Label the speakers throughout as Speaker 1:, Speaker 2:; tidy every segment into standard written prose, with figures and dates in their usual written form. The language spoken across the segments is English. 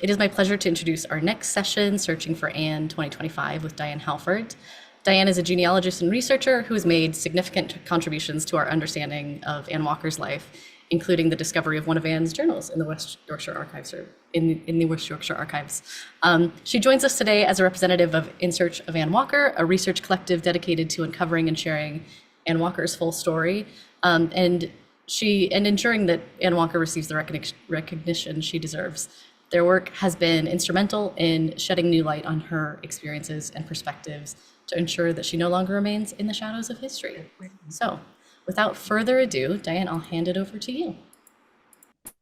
Speaker 1: It is my pleasure to introduce our next session, Searching for Anne 2025 with Diane Halford. Diane is a genealogist and researcher who has made significant contributions to our understanding of Anne Walker's life, including the discovery of one of Anne's journals in the West Yorkshire Archives, or in the West Yorkshire Archives. She joins us today as a representative of In Search of Anne Walker, a research collective dedicated to uncovering and sharing Anne Walker's full story, and ensuring that Anne Walker receives the recognition she deserves. Their work has been instrumental in shedding new light on her experiences and perspectives to ensure that she no longer remains in the shadows of history. So, without further ado, Diane, I'll hand it over to you.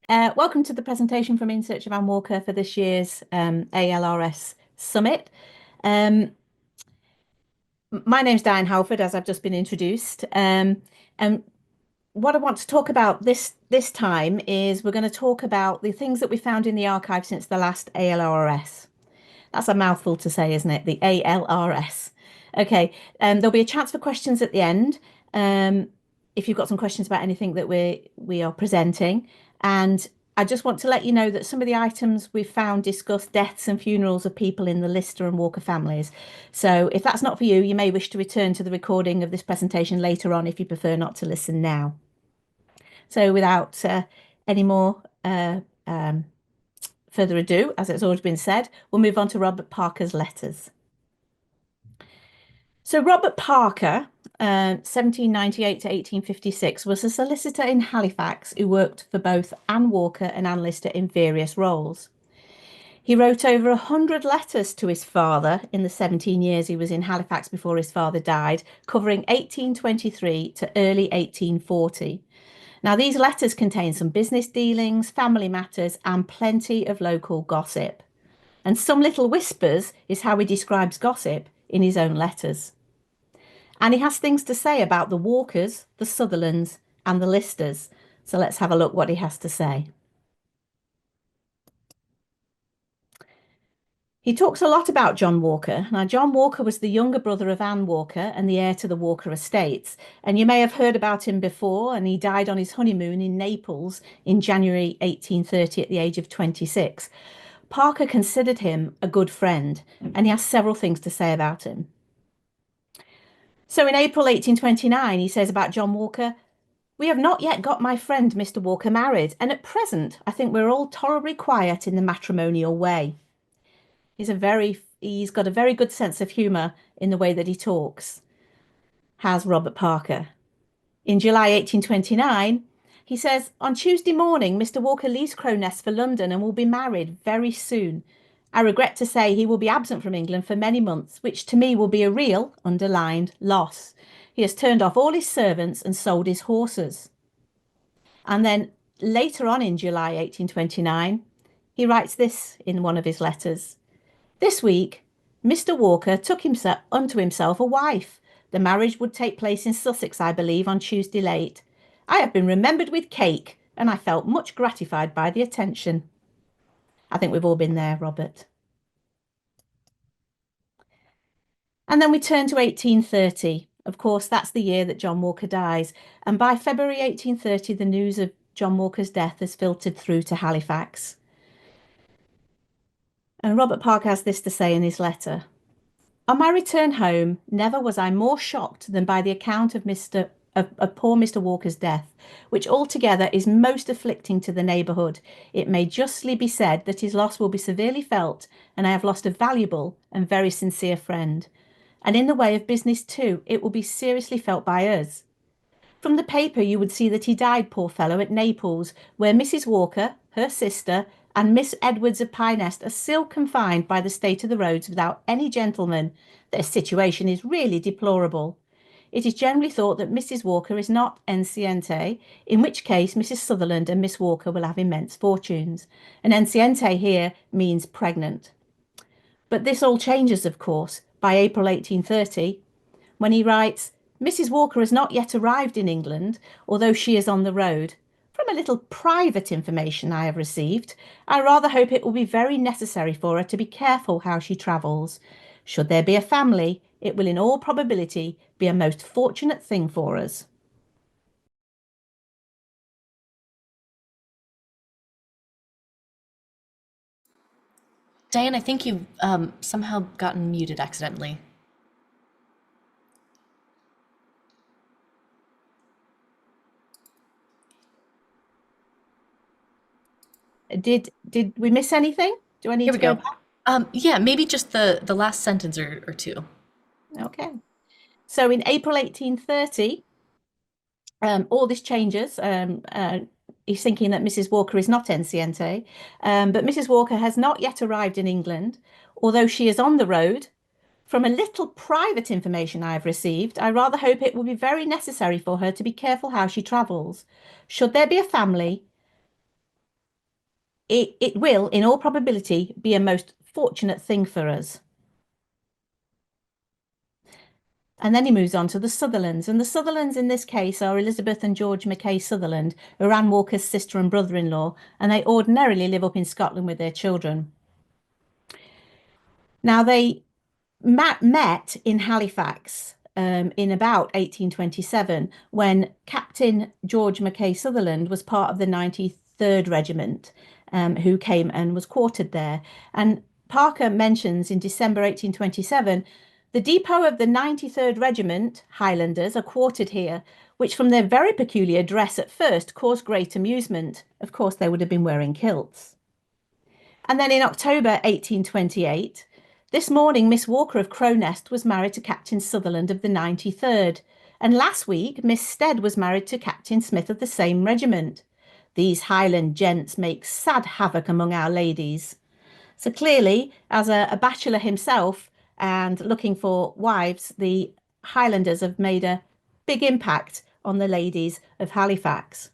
Speaker 2: Welcome to the presentation from In Search of Anne Walker for this year's ALRS Summit. My name's Diane Halford, as I've just been introduced. And what I want to talk about this time is we're going to talk about the things that we found in the archive since the last ALRS. That's a mouthful to say, isn't it? The ALRS. Okay, there'll be a chance for questions at the end. If you've got some questions about anything that we are presenting. And I just want to let you know that some of the items we've found discuss deaths and funerals of people in the Lister and Walker families. So if that's not for you, you may wish to return to the recording of this presentation later on if you prefer not to listen now. So without any more further ado, as it's already been said, we'll move on to Robert Parker's letters. So Robert Parker, 1798 to 1856, was a solicitor in Halifax who worked for both Anne Walker and Anne Lister in various roles. He wrote over 100 letters to his father in the 17 years he was in Halifax before his father died, covering 1823 to early 1840. Now, these letters contain some business dealings, family matters, and plenty of local gossip. And some little whispers is how he describes gossip in his own letters. And he has things to say about the Walkers, the Sutherlands, and the Listers. So let's have a look what he has to say. He talks a lot about John Walker. Now, John Walker was the younger brother of Anne Walker and the heir to the Walker estates. And you may have heard about him before, and he died on his honeymoon in Naples in January 1830 at the age of 26. Parker considered him a good friend, and he has several things to say about him. So in April 1829, he says about John Walker, "We have not yet got my friend Mr. Walker married, and at present I think we're all tolerably quiet in the matrimonial way." He's got a very good sense of humour in the way that he talks, has Robert Parker. In July 1829, he says, "On Tuesday morning, Mr. Walker leaves Crowness for London and will be married very soon. I regret to say he will be absent from England for many months, which to me will be a real, underlined, loss. He has turned off all his servants and sold his horses." And then later on in July 1829, he writes this in one of his letters. "This week, Mr. Walker took unto himself a wife. The marriage would take place in Sussex, I believe, on Tuesday late. I have been remembered with cake, and I felt much gratified by the attention." I think we've all been there, Robert. And then we turn to 1830. Of course, that's the year that John Walker dies. And by February 1830, the news of John Walker's death has filtered through to Halifax. And Robert Parker has this to say in his letter. "On my return home, never was I more shocked than by the account of poor Mr. Walker's death, which altogether is most afflicting to the neighbourhood. It may justly be said that his loss will be severely felt, and I have lost a valuable and very sincere friend. And in the way of business too, it will be seriously felt by us. From the paper you would see that he died, poor fellow, at Naples, where Mrs. Walker, her sister, and Miss Edwards of Pinest are still confined by the state of the roads without any gentleman. Their situation is really deplorable. It is generally thought that Mrs. Walker is not enceinte, in which case Mrs. Sutherland and Miss Walker will have immense fortunes. And enceinte here means pregnant. But this all changes, of course, by April 1830, when he writes, "Mrs. Walker has not yet arrived in England, although she is on the road. From a little private information I have received, I rather hope it will be very necessary for her to be careful how she travels. Should there be a family, it will in all probability be a most fortunate thing for us."
Speaker 1: Diane, I think you've somehow gotten muted accidentally.
Speaker 2: Did we miss anything? Do I need
Speaker 1: Here we
Speaker 2: to go
Speaker 1: go.
Speaker 2: back?
Speaker 1: Yeah, maybe just the last sentence or two.
Speaker 2: Okay. So in April 1830, all this changes. He's thinking that Mrs. Walker is not Enciente, but Mrs. Walker has not yet arrived in England, although she is on the road. From a little private information I have received, I rather hope it will be very necessary for her to be careful how she travels. Should there be a family, it will, in all probability, be a most fortunate thing for us. And then he moves on to the Sutherlands. And the Sutherlands in this case are Elizabeth and George Mackay Sutherland, who are Anne Walker's sister and brother-in-law, and they ordinarily live up in Scotland with their children. Now, they met in Halifax in about 1827 when Captain George Mackay Sutherland was part of the 93rd Regiment, who came and was quartered there. And Parker mentions in December 1827 the depot of the 93rd Regiment Highlanders are quartered here, which from their very peculiar dress at first caused great amusement. Of course, they would have been wearing kilts. And then in October 1828, this morning Miss Walker of Crownest was married to Captain Sutherland of the 93rd, and last week Miss Stead was married to Captain Smith of the same regiment. These Highland gents make sad havoc among our ladies. So clearly, as a bachelor himself and looking for wives, the Highlanders have made a big impact on the ladies of Halifax.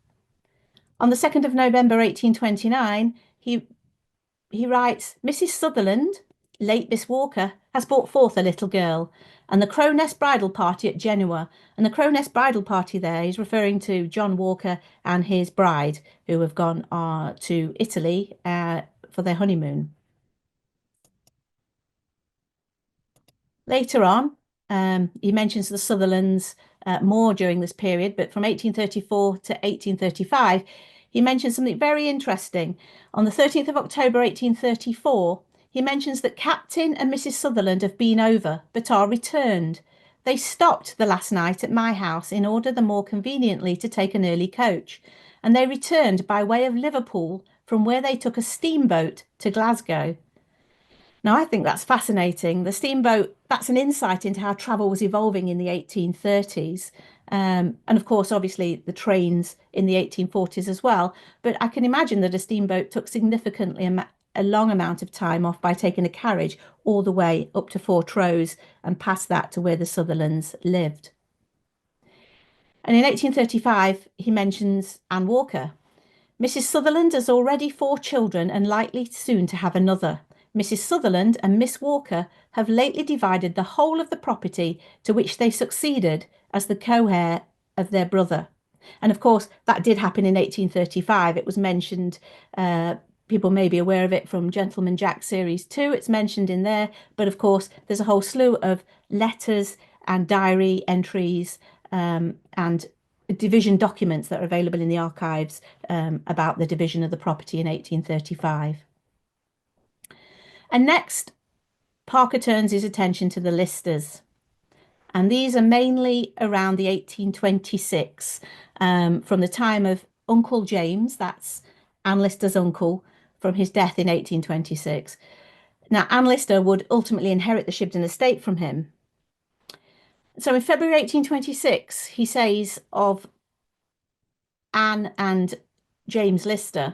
Speaker 2: On the 2nd of November 1829, he writes, Mrs. Sutherland, late Miss Walker, has brought forth a little girl, and the Crownest bridal party at Genoa. And the Crownest bridal party there is referring to John Walker and his bride, who have gone to Italy for their honeymoon. Later on, he mentions the Sutherlands more during this period, but from 1834 to 1835, he mentions something very interesting. On the 13th of October 1834, he mentions that Captain and Mrs. Sutherland have been over, but are returned. They stopped the last night at my house in order the more conveniently to take an early coach, and they returned by way of Liverpool, from where they took a steamboat to Glasgow. Now, I think that's fascinating. The steamboat, that's an insight into how travel was evolving in the 1830s. And of course, obviously, the trains in the 1840s as well. But I can imagine that a steamboat took significantly a long amount of time off by taking a carriage all the way up to Fortrose and past that to where the Sutherlands lived. And in 1835, he mentions Anne Walker. Mrs. Sutherland has already 4 children and likely soon to have another. Mrs. Sutherland and Miss Walker have lately divided the whole of the property to which they succeeded as the co-heir of their brother. And of course, that did happen in 1835. It was mentioned, people may be aware of it from Gentleman Jack Series 2. It's mentioned in there. But of course, there's a whole slew of letters and diary entries and division documents that are available in the archives about the division of the property in 1835. And next, Parker turns his attention to the listers. And these are mainly around the 1826, from the time of Uncle James, that's Anne Lister's uncle, from his death in 1826. Now, Anne Lister would ultimately inherit the Shibden estate from him. So in February 1826, he says of Anne and James Lister,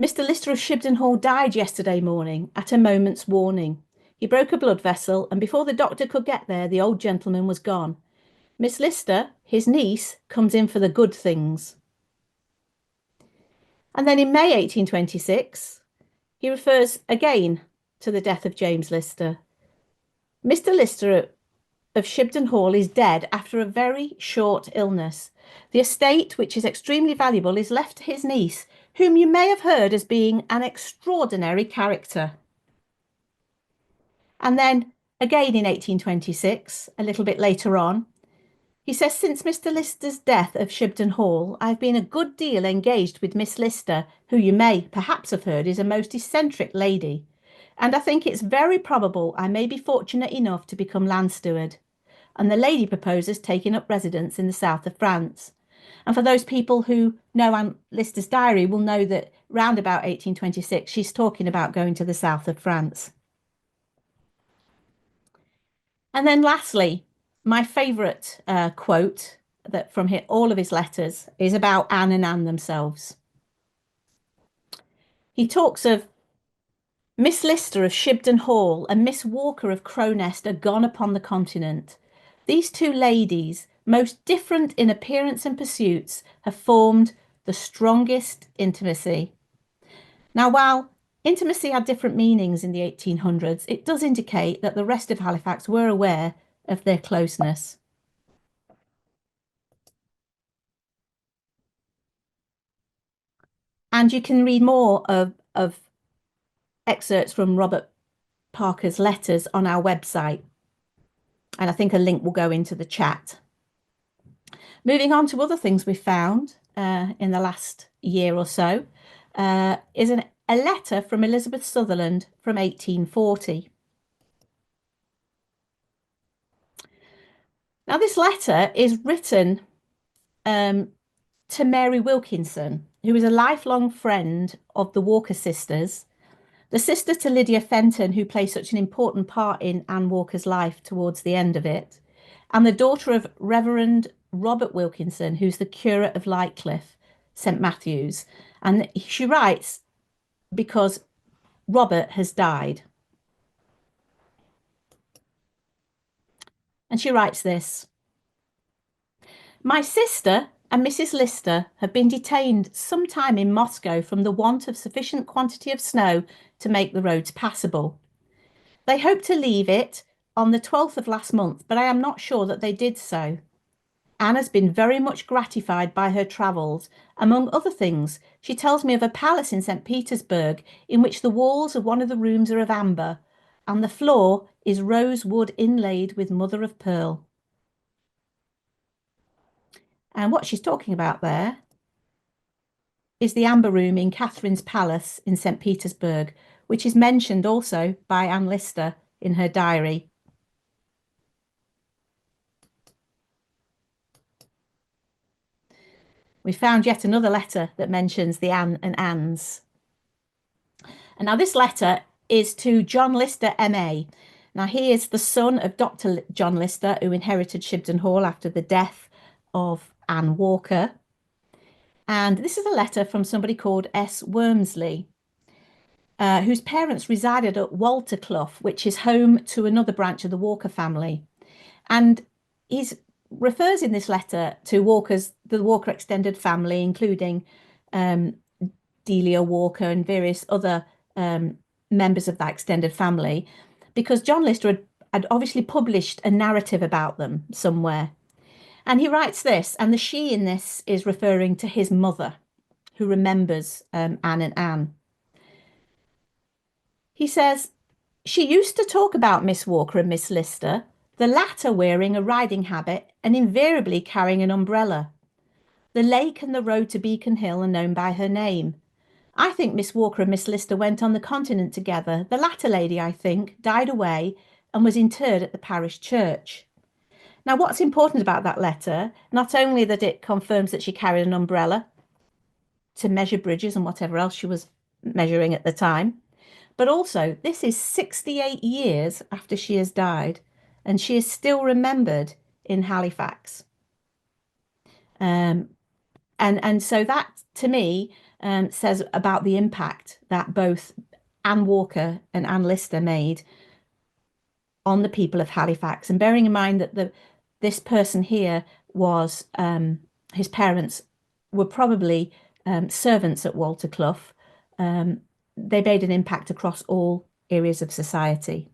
Speaker 2: Mr. Lister of Shibden Hall died yesterday morning at a moment's warning. He broke a blood vessel, and before the doctor could get there, the old gentleman was gone. Miss Lister, his niece, comes in for the good things. And then in May 1826, he refers again to the death of James Lister. Mr. Lister of Shibden Hall is dead after a very short illness. The estate, which is extremely valuable, is left to his niece, whom you may have heard as being an extraordinary character. And then again in 1826, a little bit later on, he says, since Mr. Lister's death of Shibden Hall, I've been a good deal engaged with Miss Lister, who you may perhaps have heard is a most eccentric lady. And I think it's very probable I may be fortunate enough to become land steward. And the lady proposes taking up residence in the south of France. And for those people who know Anne Lister's diary will know that round about 1826, she's talking about going to the south of France. And then lastly, my favourite quote that from all of his letters is about Anne and Anne themselves. He talks of Miss Lister of Shibden Hall and Miss Walker of Crownest are gone upon the continent. These two ladies, most different in appearance and pursuits, have formed the strongest intimacy. Now, while intimacy had different meanings in the 1800s, it does indicate that the rest of Halifax were aware of their closeness. And you can read more of excerpts from Robert Parker's letters on our website. And I think a link will go into the chat. Moving on to other things we found in the last year or so is a letter from Elizabeth Sutherland from 1840. Now, this letter is written to Mary Wilkinson, who is a lifelong friend of the Walker sisters, the sister to Lydia Fenton, who plays such an important part in Anne Walker's life towards the end of it, and the daughter of Reverend Robert Wilkinson, who's the curate of Lightcliffe, St Matthew's. And she writes because Robert has died. And she writes this: My sister and Mrs. Lister have been detained some time in Moscow from the want of sufficient quantity of snow to make the roads passable. They hoped to leave it on the 12th of last month, but I am not sure that they did so. Anne has been very much gratified by her travels. Among other things, she tells me of a palace in St. Petersburg in which the walls of one of the rooms are of amber, and the floor is rosewood inlaid with mother of pearl. And what she's talking about there is the amber room in Catherine's palace in St. Petersburg, which is mentioned also by Anne Lister in her diary. We found yet another letter that mentions the Anne and Annes. And now this letter is to John Lister, MA. Now he is the son of Dr. John Lister, who inherited Shibden Hall after the death of Anne Walker. And this is a letter from somebody called S. Wormsley, whose parents resided at Walter Clough, which is home to another branch of the Walker family. And he refers in this letter to the Walker extended family, including Delia Walker and various other members of that extended family, because John Lister had obviously published a narrative about them somewhere. And he writes this, and the she in this is referring to his mother, who remembers Anne and Anne. He says, she used to talk about Miss Walker and Miss Lister, the latter wearing a riding habit and invariably carrying an umbrella. The lake and the road to Beacon Hill are known by her name. I think Miss Walker and Miss Lister went on the continent together. The latter lady, I think, died away and was interred at the parish church. Now, what's important about that letter, not only that it confirms that she carried an umbrella to measure bridges and whatever else she was measuring at the time, but also this is 68 years after she has died, and she is still remembered in Halifax. And so that, to me, says about the impact that both Anne Walker and Anne Lister made on the people of Halifax. And bearing in mind that this person here was, his parents were probably servants at Walter Clough, they made an impact across all areas of society.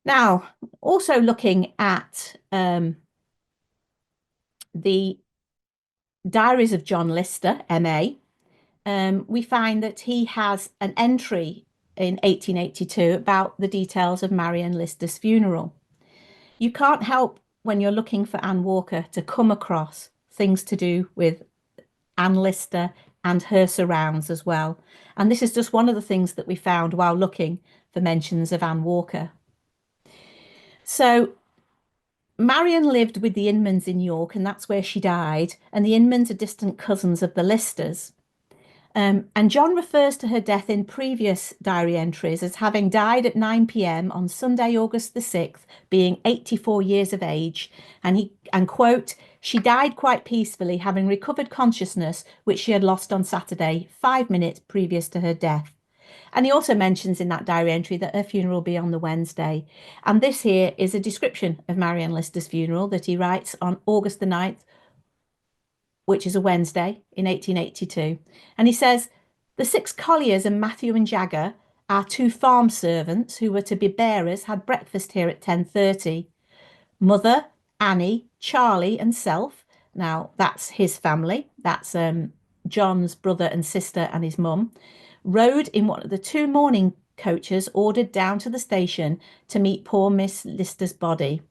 Speaker 2: Now, also looking at the diaries of John Lister, MA, we find that he has an entry in 1882 about the details of Marion Lister's funeral. You can't help when you're looking for Anne Walker to come across things to do with Anne Lister and her surrounds as well. And this is just one of the things that we found while looking for mentions of Anne Walker. So Marion lived with the Inmans in York, and that's where she died. And the Inmans are distant cousins of the Listers. And John refers to her death in previous diary entries as having died at 9 p.m. on Sunday, August the 6th, being 84 years of age. And quote, she died quite peacefully, having recovered consciousness, which she had lost on Saturday, 5 minutes previous to her death. And he also mentions in that diary entry that her funeral will be on the Wednesday. And this here is a description of Marianne Lister's funeral that he writes on August the 9th, which is a Wednesday in 1882. And he says, the six colliers and Matthew and Jagger, our two farm servants who were to be bearers, had breakfast here at 10:30. Mother, Annie, Charlie and self. Now that's his family. That's John's brother and sister and his mum. Rode in one of the two mourning coaches ordered down to the station to meet poor Miss Lister's body.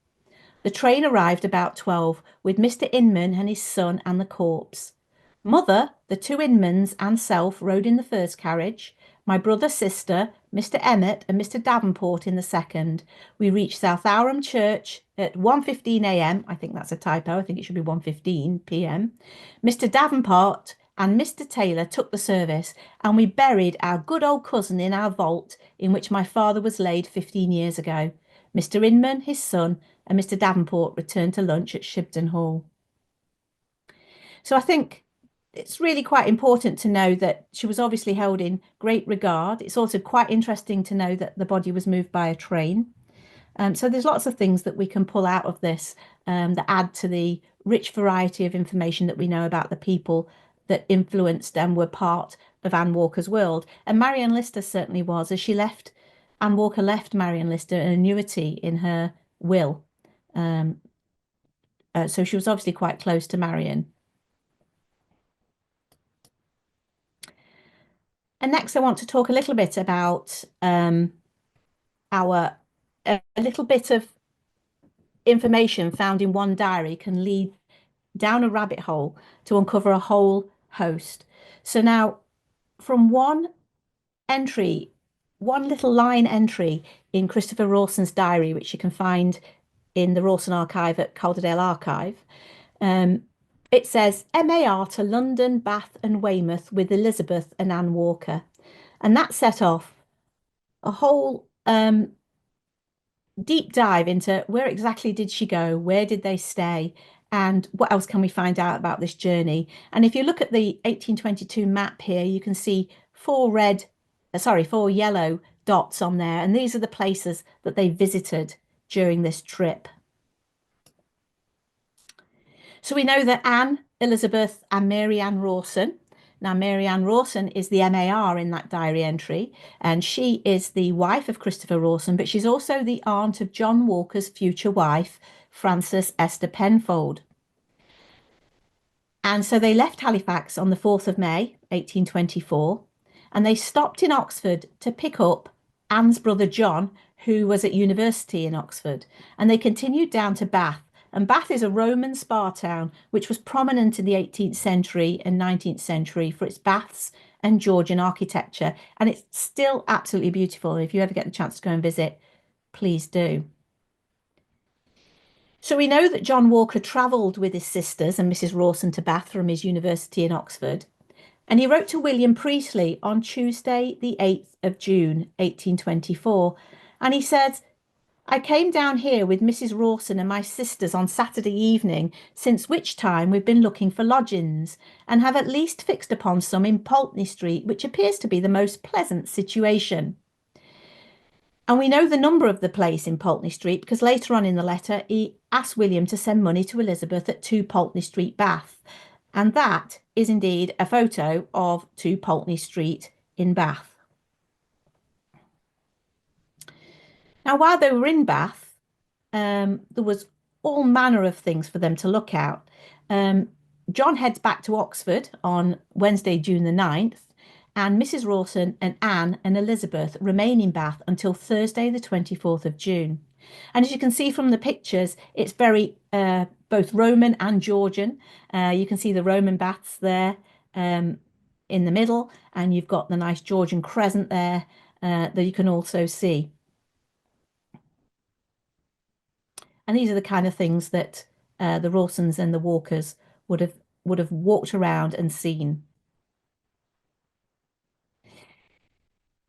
Speaker 2: The train arrived about 12 with Mr. Inman and his son and the corpse. Mother, the two Inmans and self rode in the first carriage. My brother, sister, Mr. Emmett and Mr. Davenport in the second. We reached South Aram Church at 1:15 a.m. I think that's a typo. I think it should be 1:15 p.m. Mr. Davenport and Mr. Taylor took the service, and we buried our good old cousin in our vault in which my father was laid 15 years ago. Mr. Inman, his son, and Mr. Davenport returned to lunch at Shibden Hall. So I think it's really quite important to know that she was obviously held in great regard. It's also quite interesting to know that the body was moved by a train. So there's lots of things that we can pull out of this that add to the rich variety of information that we know about the people that influenced and were part of Anne Walker's world. And Marianne Lister certainly was, as Anne Walker left Marianne Lister an annuity in her will. So she was obviously quite close to Marion. And next, I want to talk a little bit about our a little bit of information found in one diary can lead down a rabbit hole to uncover a whole host. So now, from one entry, one little line entry in Christopher Rawson's diary, which you can find in the Rawson archive at Calderdale Archive, it says MAR to London, Bath and Weymouth with Elizabeth and Anne Walker. And that set off a whole deep dive into where exactly did she go, where did they stay, and what else can we find out about this journey. And if you look at the 1822 map here, you can see four yellow dots on there, and these are the places that they visited during this trip. So we know that Anne, Elizabeth and Mary Ann Rawson. Now, Mary Ann Rawson is the MAR in that diary entry, and she is the wife of Christopher Rawson, but she's also the aunt of John Walker's future wife, Frances Esther Penfold. And so they left Halifax on the 4th of May, 1824, and they stopped in Oxford to pick up Anne's brother John, who was at university in Oxford, and they continued down to Bath. And Bath is a Roman spa town which was prominent in the 18th century and 19th century for its baths and Georgian architecture. And it's still absolutely beautiful. If you ever get the chance to go and visit, please do. So we know that John Walker travelled with his sisters and Mrs. Rawson to Bath from his university in Oxford. And he wrote to William Priestley on Tuesday, the 8th of June, 1824. And he said, I came down here with Mrs. Rawson and my sisters on Saturday evening, since which time we've been looking for lodgings, and have at least fixed upon some in Pulteney Street, which appears to be the most pleasant situation. And we know the number of the place in Pulteney Street because later on in the letter, he asked William to send money to Elizabeth at 2 Pulteney Street, Bath. And that is indeed a photo of 2 Pulteney Street in Bath. Now, while they were in Bath, there was all manner of things for them to look at. John heads back to Oxford on Wednesday, June the 9th, and Mrs. Rawson and Anne and Elizabeth remain in Bath until Thursday, the 24th of June. And as you can see from the pictures, it's very both Roman and Georgian. You can see the Roman baths there. in the middle, and you've got the nice Georgian crescent there that you can also see. And these are the kind of things that the Rawsons and the Walkers would have walked around and seen.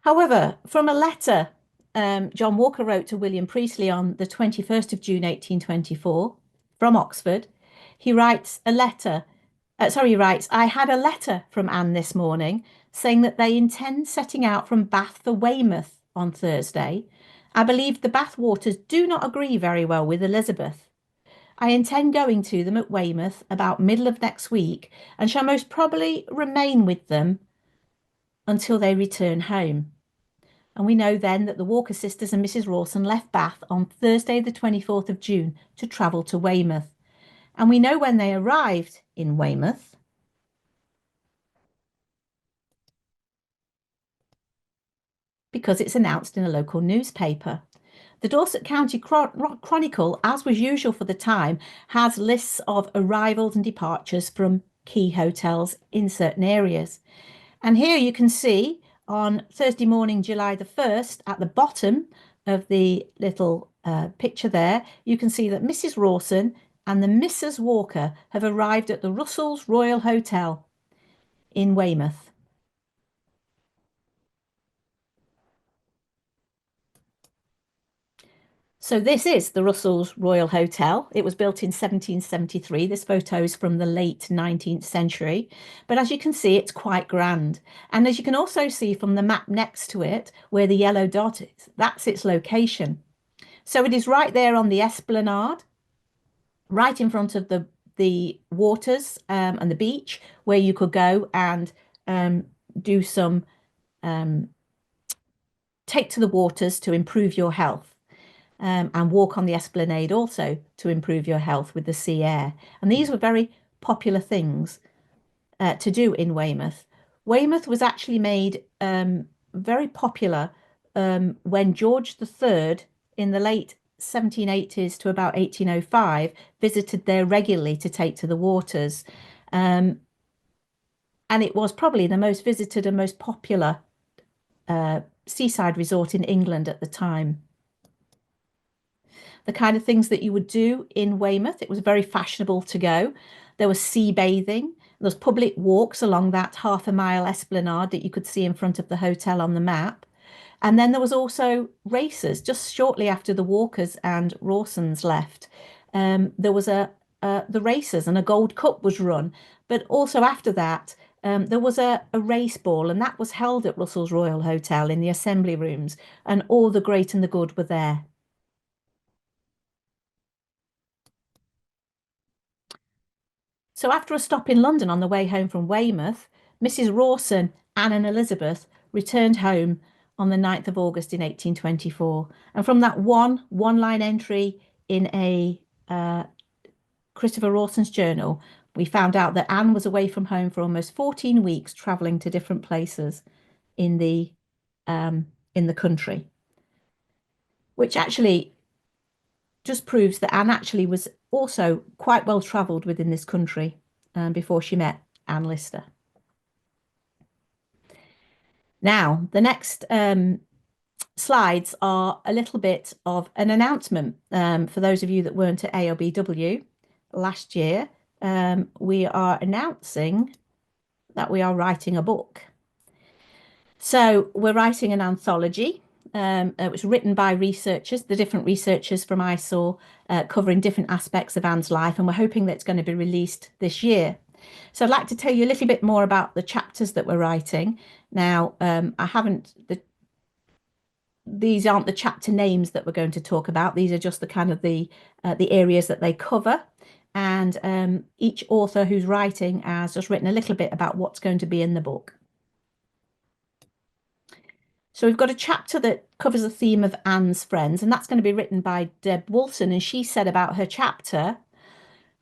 Speaker 2: However, from a letter John Walker wrote to William Priestley on the 21st of June 1824 from Oxford, he writes a letter. He writes, I had a letter from Anne this morning saying that they intend setting out from Bath for Weymouth on Thursday. I believe the Bath waters do not agree very well with Elizabeth. I intend going to them at Weymouth about middle of next week and shall most probably remain with them until they return home. And we know then that the Walker sisters and Mrs. Rawson left Bath on Thursday, the 24th of June, to travel to Weymouth. And we know when they arrived in Weymouth because it's announced in a local newspaper. The Dorset County Chronicle, as was usual for the time, has lists of arrivals and departures from key hotels in certain areas. And here you can see on Thursday morning, July the 1st, at the bottom of the little picture there, you can see that Mrs. Rawson and the Mrs. Walker have arrived at the Russell's Royal Hotel in Weymouth. So this is the Russell's Royal Hotel. It was built in 1773. This photo is from the late 19th century. But as you can see, it's quite grand. And as you can also see from the map next to it, where the yellow dot is, that's its location. So it is right there on the esplanade, right in front of the waters and the beach, where you could go and do some take to the waters to improve your health. And walk on the esplanade also to improve your health with the sea air. And these were very popular things to do in Weymouth. Weymouth was actually made very popular when George III in the late 1780s to about 1805 visited there regularly to take to the waters. And it was probably the most visited and most popular seaside resort in England at the time. The kind of things that you would do in Weymouth. It was very fashionable to go. There was sea bathing. There was public walks along that half-a-mile esplanade that you could see in front of the hotel on the map. And then there was also races just shortly after the Walkers and Rawsons left. There was the races and a Gold Cup was run. But also after that, there was a race ball, and that was held at Russell's Royal Hotel in the assembly rooms, and all the great and the good were there. So after a stop in London on the way home from Weymouth, Mrs. Rawson, Anne and Elizabeth returned home on the 9th of August in 1824. And from that one-line entry in a Christopher Rawson's journal, we found out that Anne was away from home for almost 14 weeks, travelling to different places in the country, which actually just proves that Anne actually was also quite well travelled within this country before she met Anne Lister. Now, the next slides are a little bit of an announcement for those of you that weren't at AOBW last year. We are announcing that we are writing a book. So we're writing an anthology. It was written by researchers, the different researchers from ISAW, covering different aspects of Anne's life, and we're hoping that it's going to be released this year. So I'd like to tell you a little bit more about the chapters that we're writing. Now, these aren't the chapter names that we're going to talk about. These are just the kind of the areas that they cover. And each author who's writing has just written a little bit about what's going to be in the book. So we've got a chapter that covers the theme of Anne's friends, and that's going to be written by Deb Woolson. And she said about her chapter,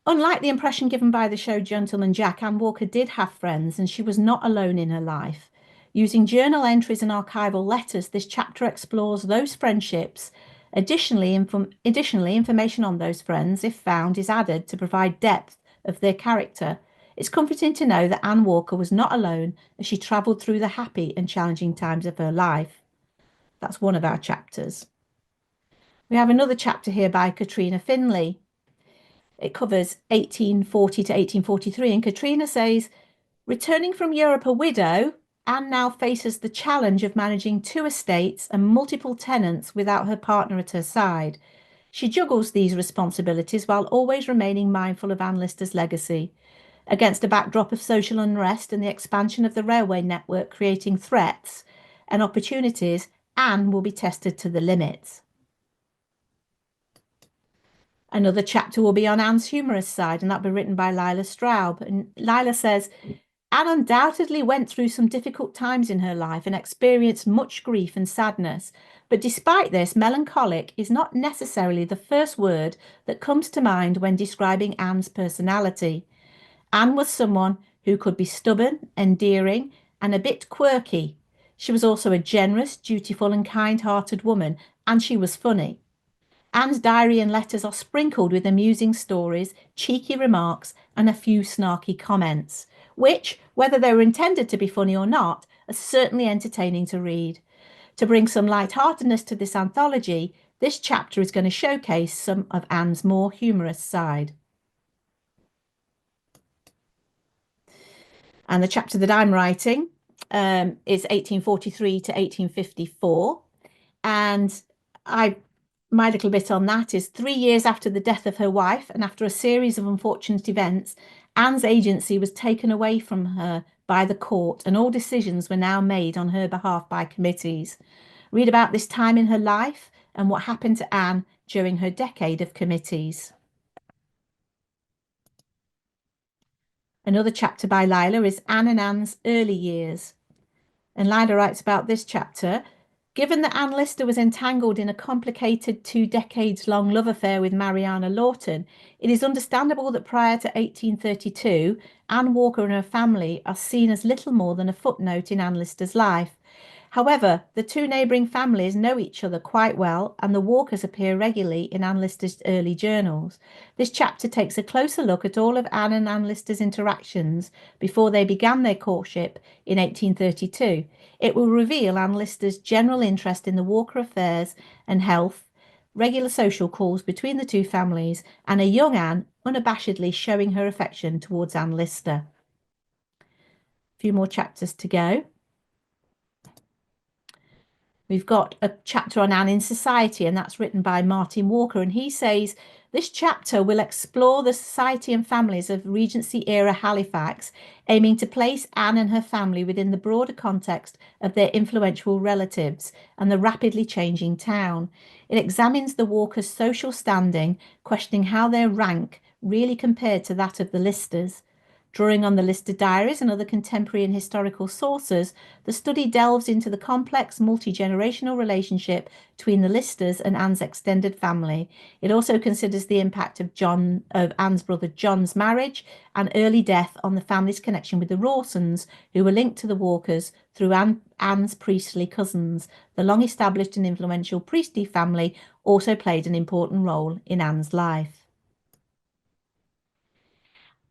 Speaker 2: unlike the impression given by the show Gentleman Jack, Anne Walker did have friends, and she was not alone in her life. Using journal entries and archival letters, this chapter explores those friendships. Additionally, information on those friends, if found, is added to provide depth of their character It's comforting to know that Anne Walker was not alone as she travelled through the happy and challenging times of her life. That's one of our chapters. We have another chapter here by Katrina Finlay. It covers 1840 to 1843, and Katrina says, returning from Europe a widow, Anne now faces the challenge of managing 2 estates and multiple tenants without her partner at her side. She juggles these responsibilities while always remaining mindful of Anne Lister's legacy. Against a backdrop of social unrest and the expansion of the railway network creating threats and opportunities, Anne will be tested to the limits. Another chapter will be on Anne's humorous side, and that'll be written by Lila Straub. And Lila says, Anne undoubtedly went through some difficult times in her life and experienced much grief and sadness. But despite this, melancholic is not necessarily the first word that comes to mind when describing Anne's personality. Anne was someone who could be stubborn, endearing, and a bit quirky. She was also a generous, dutiful, and kind-hearted woman, and she was funny. Anne's diary and letters are sprinkled with amusing stories, cheeky remarks, and a few snarky comments, which, whether they were intended to be funny or not, are certainly entertaining to read. To bring some lightheartedness to this anthology, this chapter is going to showcase some of Anne's more humorous side. And the chapter that I'm writing is 1843 to 1854. And my little bit on that is 3 years after the death of her wife and after a series of unfortunate events, Anne's agency was taken away from her by the court and all decisions were now made on her behalf by committees. Read about this time in her life and what happened to Anne during her decade of committees. Another chapter by Lila is Anne and Anne's early years. And Lila writes about this chapter. Given that Anne Lister was entangled in a complicated 2 decades-long love affair with Mariana Lawton, it is understandable that prior to 1832, Anne Walker and her family are seen as little more than a footnote in Anne Lister's life. However, the 2 neighbouring families know each other quite well, and the Walkers appear regularly in Anne Lister's early journals. This chapter takes a closer look at all of Anne and Anne Lister's interactions before they began their courtship in 1832. It will reveal Anne Lister's general interest in the Walker affairs and health, regular social calls between the 2 families, and a young Anne unabashedly showing her affection towards Anne Lister. A few more chapters to go. We've got a chapter on Anne in Society, and that's written by Martin Walker. And he says, this chapter will explore the society and families of Regency-era Halifax, aiming to place Anne and her family within the broader context of their influential relatives and the rapidly changing town. It examines the Walkers' social standing, questioning how their rank really compared to that of the Listers. Drawing on the Lister diaries and other contemporary and historical sources, the study delves into the complex multi-generational relationship between the Listers and Anne's extended family. It also considers the impact of Anne's brother John's marriage and early death on the family's connection with the Rawsons, who were linked to the Walkers through Anne's priestly cousins. The long-established and influential Priestley family also played an important role in Anne's life.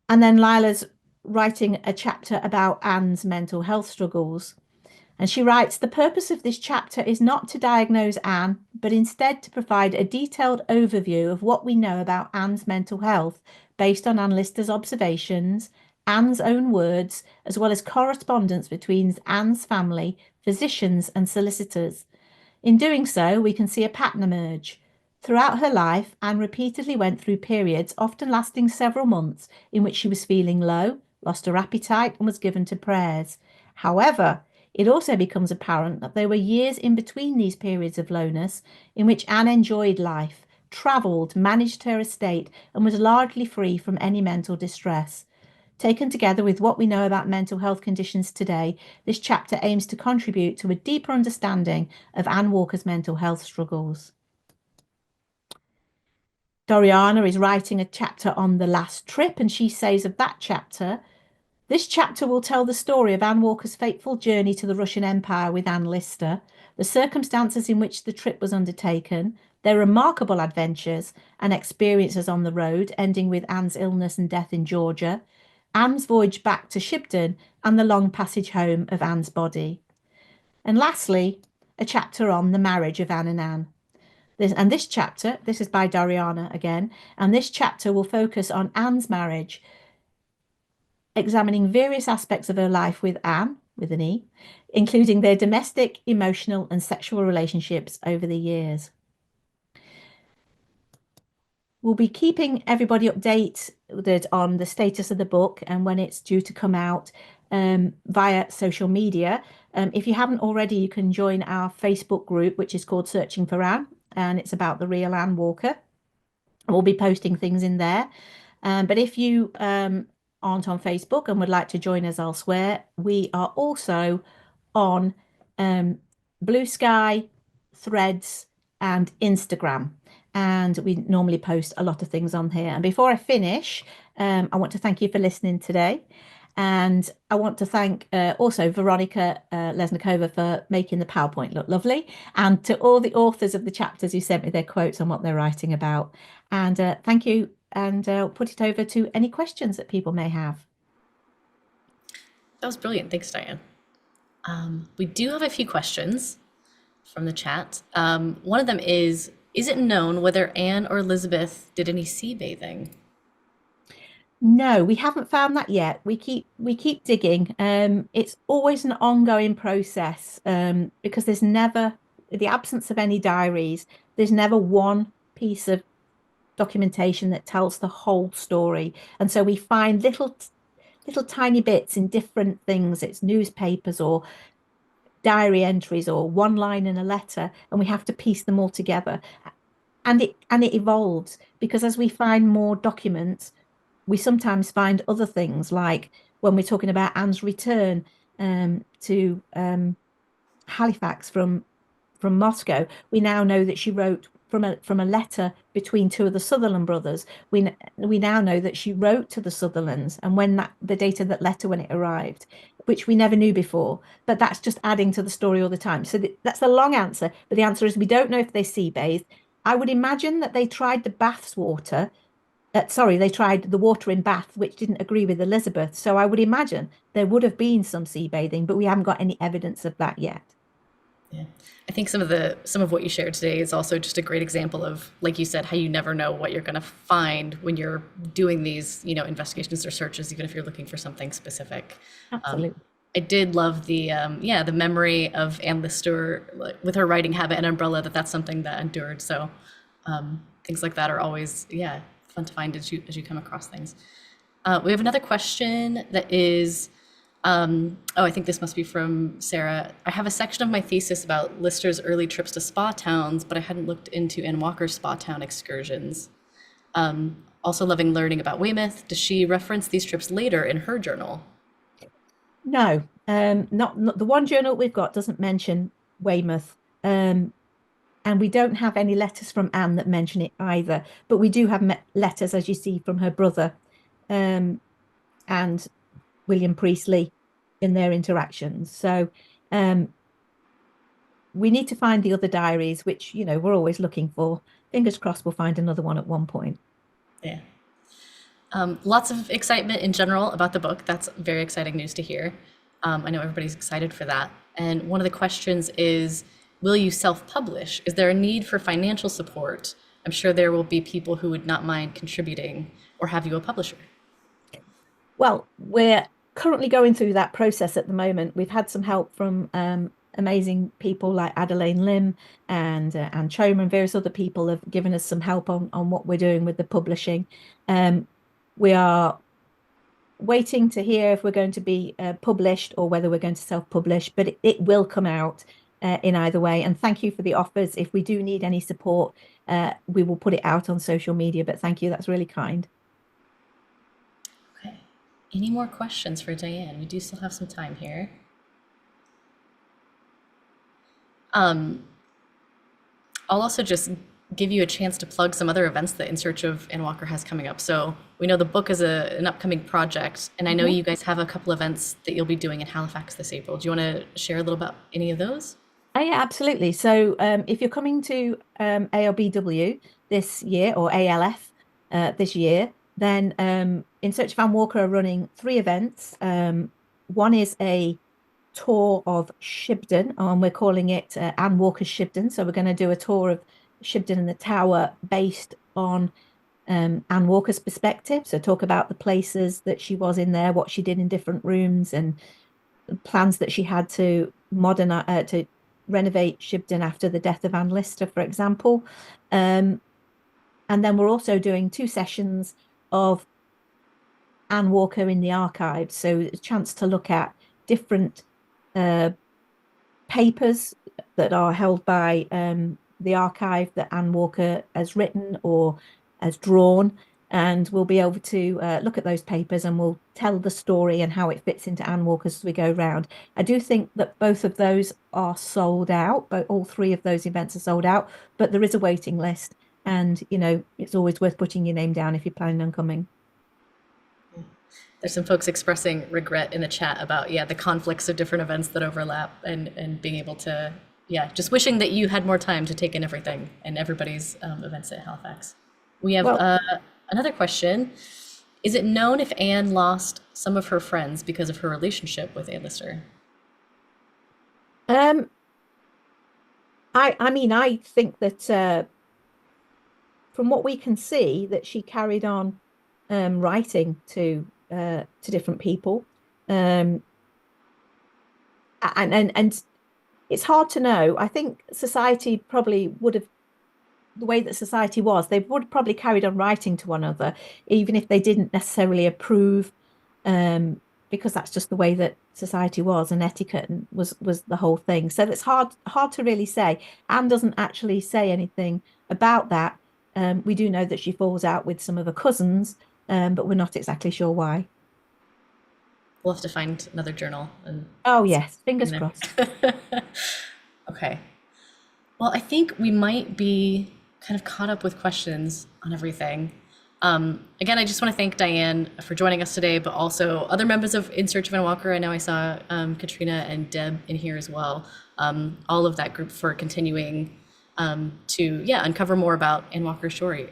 Speaker 2: And then Lila's writing a chapter about Anne's mental health struggles. And she writes, the purpose of this chapter is not to diagnose Anne, but instead to provide a detailed overview of what we know about Anne's mental health based on Anne Lister's observations, Anne's own words, as well as correspondence between Anne's family, physicians and solicitors. In doing so, we can see a pattern emerge. Throughout her life, Anne repeatedly went through periods, often lasting several months, in which she was feeling low, lost her appetite, and was given to prayers. However, it also becomes apparent that there were years in between these periods of lowness in which Anne enjoyed life, travelled, managed her estate, and was largely free from any mental distress. Taken together with what we know about mental health conditions today, this chapter aims to contribute to a deeper understanding of Anne Walker's mental health struggles. Doriana is writing a chapter on the last trip, and she says of that chapter, this chapter will tell the story of Anne Walker's fateful journey to the Russian Empire with Anne Lister, the circumstances in which the trip was undertaken, their remarkable adventures and experiences on the road, ending with Anne's illness and death in Georgia, Anne's voyage back to Shibden, and the long passage home of Anne's body. And lastly, a chapter on the marriage of Anne and Anne. This chapter, this is by Doriana again, and this chapter will focus on Anne's marriage, examining various aspects of her life with Anne, with an E, including their domestic, emotional, and sexual relationships over the years. We'll be keeping everybody updated on the status of the book and when it's due to come out via social media. If you haven't already, you can join our Facebook group, which is called Searching for Anne, and it's about the real Anne Walker. We'll be posting things in there. But if you aren't on Facebook and would like to join us elsewhere, we are also on Blue Sky, Threads, and Instagram. And we normally post a lot of things on here. And before I finish, I want to thank you for listening today. And I want to thank also Veronica Lesnikova for making the PowerPoint look lovely, and to all the authors of the chapters who sent me their quotes on what they're writing about. And thank you. And I'll put it over to any questions that people may have.
Speaker 1: That was brilliant. Thanks, Diane. We do have a few questions from the chat. One of them is it known whether Anne or Elizabeth did any sea bathing?
Speaker 2: No, we haven't found that yet. We keep digging. It's always an ongoing process because there's never, the absence of any diaries, there's never one piece of documentation that tells the whole story. And so we find little tiny bits in different things. It's newspapers or diary entries or one line in a letter, and we have to piece them all together. And it evolves because as we find more documents, we sometimes find other things, like when we're talking about Anne's return to Halifax from Moscow. We now know that she wrote from a letter between two of the Sutherland brothers. We now know that she wrote to the Sutherlands, and when the date of that letter when it arrived, which we never knew before. But that's just adding to the story all the time. So that's a long answer, but the answer is we don't know if they sea bathed. I would imagine that they tried the bath's water. Sorry, they tried the water in Bath, which didn't agree with Elizabeth. So I would imagine there would have been some sea bathing, but we haven't got any evidence of that yet.
Speaker 1: Yeah. I think some of what you shared today is also just a great example of, like you said, how you never know what you're going to find when you're doing these, investigations or searches, even if you're looking for something specific.
Speaker 2: Absolutely.
Speaker 1: I did love the memory of Anne Lister with her writing habit and umbrella, that's something that endured. So things like that are always, fun to find as you come across things. We have another question that is, I think this must be from Sarah. I have a section of my thesis about Lister's early trips to spa towns, but I hadn't looked into Anne Walker's spa town excursions. Also loving learning about Weymouth. Does she reference these trips later in her journal?
Speaker 2: No, not the one journal we've got doesn't mention Weymouth. And we don't have any letters from Anne that mention it either. But we do have letters, as you see, from her brother and William Priestley in their interactions. So we need to find the other diaries, which, we're always looking for. Fingers crossed we'll find another one at one point.
Speaker 1: Yeah. Lots of excitement in general about the book. That's very exciting news to hear. I know everybody's excited for that. And one of the questions is, will you self-publish? Is there a need for financial support? I'm sure there will be people who would not mind contributing, or have you a publisher?
Speaker 2: Well, we're currently going through that process at the moment. We've had some help from amazing people like Adelaine Lim and Choma, and various other people have given us some help on what we're doing with the publishing. We are waiting to hear if we're going to be published or whether we're going to self-publish, but it will come out in either way. And thank you for the offers. If we do need any support, we will put it out on social media. But thank you, that's really kind.
Speaker 1: Okay. Any more questions for Diane? We do still have some time here. I'll also just give you a chance to plug some other events that In Search of Anne Walker has coming up. So we know the book is an upcoming project, and I know you guys have a couple events that you'll be doing in Halifax this April. Do you want to share a little about any of those?
Speaker 2: Oh, yeah, absolutely. So if you're coming to ALBW this year, or ALF this year, Then In Search of Anne Walker are running 3 events. One is a tour of Shibden, and we're calling it Anne Walker's Shibden. So we're going to do a tour of Shibden and the Tower based on Anne Walker's perspective. So talk about the places that she was in there, what she did in different rooms, and the plans that she had to modernize, to renovate Shibden after the death of Anne Lister, for example. Um, and then we're also doing 2 sessions of Anne Walker in the archives. So a chance to look at different uh, papers that are held by the archive that Anne Walker has written or has drawn. And we'll be able to look at those papers and we'll tell the story and how it fits into Anne Walker as we go round. I do think that both of those are sold out, but all 3 of those events are sold out, but there is a waiting list. And, it's always worth putting your name down if you're planning on coming.
Speaker 1: There's some folks expressing regret in the chat about, yeah, the conflicts of different events that overlap and being able to, yeah, just wishing that you had more time to take in everything and everybody's events at Halifax. We have
Speaker 2: Well,
Speaker 1: another question. Is it known if Anne lost some of her friends because of her relationship with Anne Lister?
Speaker 2: um, I think that from what we can see, that she carried on writing to different people, um, and it's hard to know. I think society probably would have the way that society was, they would probably carried on writing to one another, even if they didn't necessarily approve, because that's just the way that society was and etiquette and was the whole thing. So it's hard to really say. Anne doesn't actually say anything about that. We do know that she falls out with some of her cousins, but we're not exactly sure why.
Speaker 1: We'll have to find another journal and
Speaker 2: Oh
Speaker 1: see
Speaker 2: yes, fingers
Speaker 1: in
Speaker 2: crossed.
Speaker 1: there. Okay. Well, I think we might be kind of caught up with questions on everything. Again, I just want to thank Diane for joining us today, but also other members of In Search of Anne Walker. I know I saw Katrina and Deb in here as well. All of that group for continuing to, yeah, uncover more about Anne Walker's story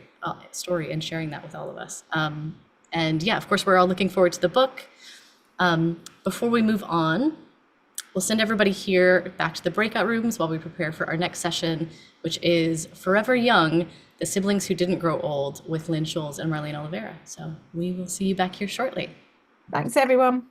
Speaker 1: and sharing that with all of us. And yeah, of course, we're all looking forward to the book. Before we move on, we'll send everybody here back to the breakout rooms while we prepare for our next session, which is Forever Young, The Siblings Who Didn't Grow Old with Lynn Scholes and Marlene Oliveira. So we will see you back here shortly.
Speaker 2: Thanks, everyone.